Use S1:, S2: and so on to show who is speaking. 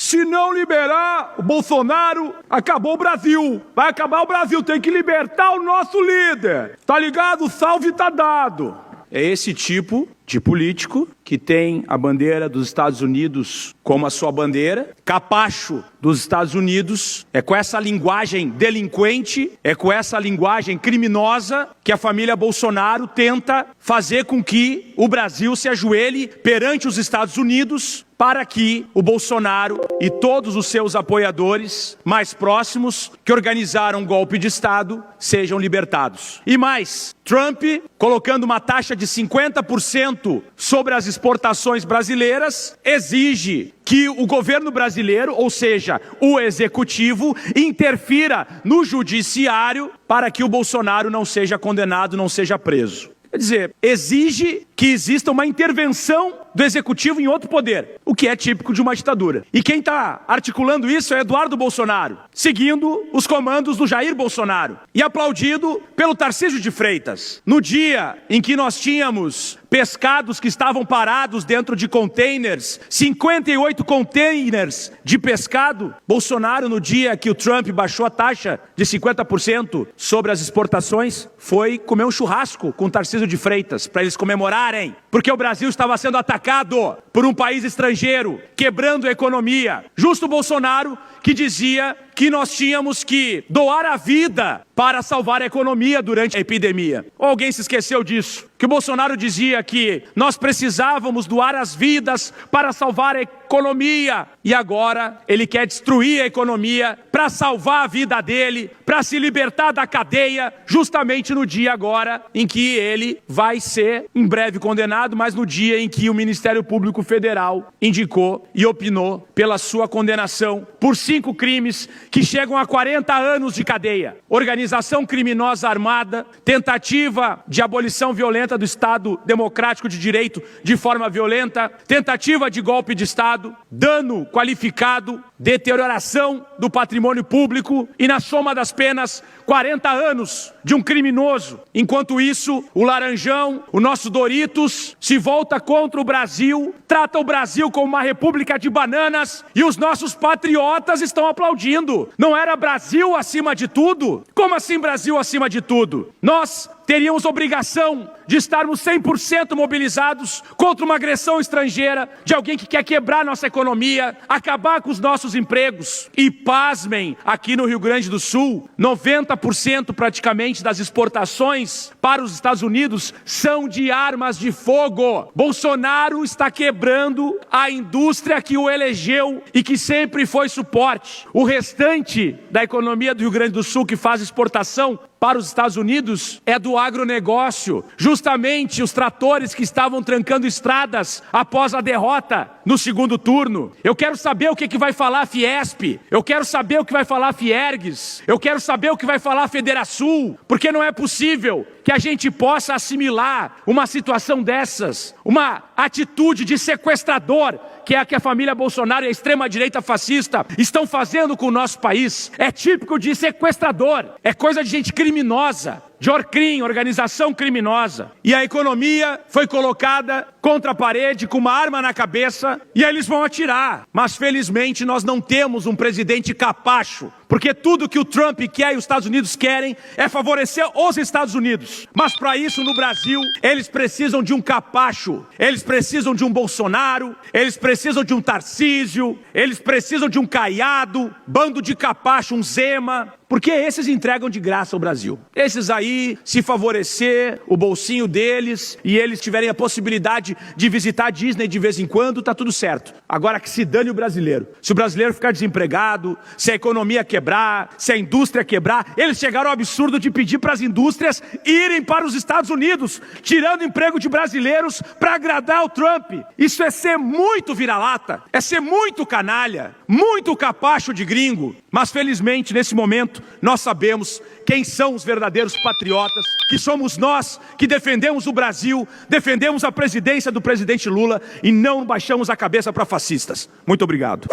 S1: Se não liberar o Bolsonaro, acabou o Brasil. Vai acabar o Brasil, tem que libertar o nosso líder. Tá ligado? O salve tá dado. É esse tipo de político que tem a bandeira dos Estados Unidos como a sua bandeira, capacho dos Estados Unidos, é com essa linguagem delinquente, é com essa linguagem criminosa que a família Bolsonaro tenta fazer com que o Brasil se ajoelhe perante os Estados Unidos para que o Bolsonaro e todos os seus apoiadores mais próximos que organizaram um golpe de Estado sejam libertados. E mais, Trump colocando uma taxa de 50% sobre as exportações brasileiras, exige que o governo brasileiro, ou seja, o executivo, interfira no judiciário para que o Bolsonaro não seja condenado, não seja preso. Quer dizer, exige que exista uma intervenção do executivo em outro poder, o que é típico de uma ditadura. E quem está articulando isso é Eduardo Bolsonaro, seguindo os comandos do Jair Bolsonaro e aplaudido pelo Tarcísio de Freitas. No dia em que nós tínhamos pescados que estavam parados dentro de containers, 58 containers de pescado, Bolsonaro, no dia que o Trump baixou a taxa de 50% sobre as exportações, foi comer um churrasco com o Tarcísio de Freitas, para eles comemorarem, porque o Brasil estava sendo atacado por um país estrangeiro, quebrando a economia. Justo Bolsonaro, que dizia que nós tínhamos que doar a vida para salvar a economia durante a epidemia. Ou alguém se esqueceu disso? Que o Bolsonaro dizia que nós precisávamos doar as vidas para salvar a economia. E agora ele quer destruir a economia para salvar a vida dele, para se libertar da cadeia, justamente no dia agora em que ele vai ser em breve condenado, mas no dia em que o Ministério Público Federal indicou e opinou pela sua condenação por 5 crimes que chegam a 40 anos de cadeia. Organização criminosa armada, tentativa de abolição violenta do Estado Democrático de Direito de forma violenta, tentativa de golpe de Estado, dano qualificado, deterioração do patrimônio público e, na soma das penas, 40 anos de um criminoso. Enquanto isso, o Laranjão, o nosso Doritos, se volta contra o Brasil, trata o Brasil como uma república de bananas e os nossos patriotas estão aplaudindo. Não era Brasil acima de tudo? Como assim Brasil acima de tudo? Nós teríamos obrigação de estarmos 100% mobilizados contra uma agressão estrangeira de alguém que quer quebrar nossa economia, acabar com os nossos empregos. E pasmem, aqui no Rio Grande do Sul, 90% praticamente das exportações para os Estados Unidos são de armas de fogo. Bolsonaro está quebrando a indústria que o elegeu e que sempre foi suporte. O restante da economia do Rio Grande do Sul que faz exportação para os Estados Unidos é do agronegócio. Justamente os tratores que estavam trancando estradas após a derrota no segundo turno. Eu quero saber o que vai falar a Fiesp. Eu quero saber o que vai falar a Fiergues. Eu quero saber o que vai falar a Federasul. Porque não é possível que a gente possa assimilar uma situação dessas, uma atitude de sequestrador, que é a que a família Bolsonaro e a extrema-direita fascista estão fazendo com o nosso país. É típico de sequestrador, é coisa de gente criminosa, de Orcrim, organização criminosa. E a economia foi colocada contra a parede com uma arma na cabeça e aí eles vão atirar. Mas felizmente nós não temos um presidente capacho, porque tudo que o Trump quer e os Estados Unidos querem é favorecer os Estados Unidos. Mas para isso no Brasil eles precisam de um capacho, eles precisam de um Bolsonaro, eles precisam de um Tarcísio, eles precisam de um Caiado, bando de capacho, um Zema. Porque esses entregam de graça ao Brasil. Esses aí, se favorecer o bolsinho deles e eles tiverem a possibilidade de visitar a Disney de vez em quando, tá tudo certo. Agora que se dane o brasileiro. Se o brasileiro ficar desempregado, se a economia quebrar, se a indústria quebrar, eles chegaram ao absurdo de pedir para as indústrias irem para os Estados Unidos, tirando emprego de brasileiros para agradar o Trump. Isso é ser muito vira-lata, é ser muito canalha, muito capacho de gringo. Mas felizmente, nesse momento, nós sabemos quem são os verdadeiros patriotas, que somos nós que defendemos o Brasil, defendemos a presidência do presidente Lula e não baixamos a cabeça para fascistas. Muito obrigado.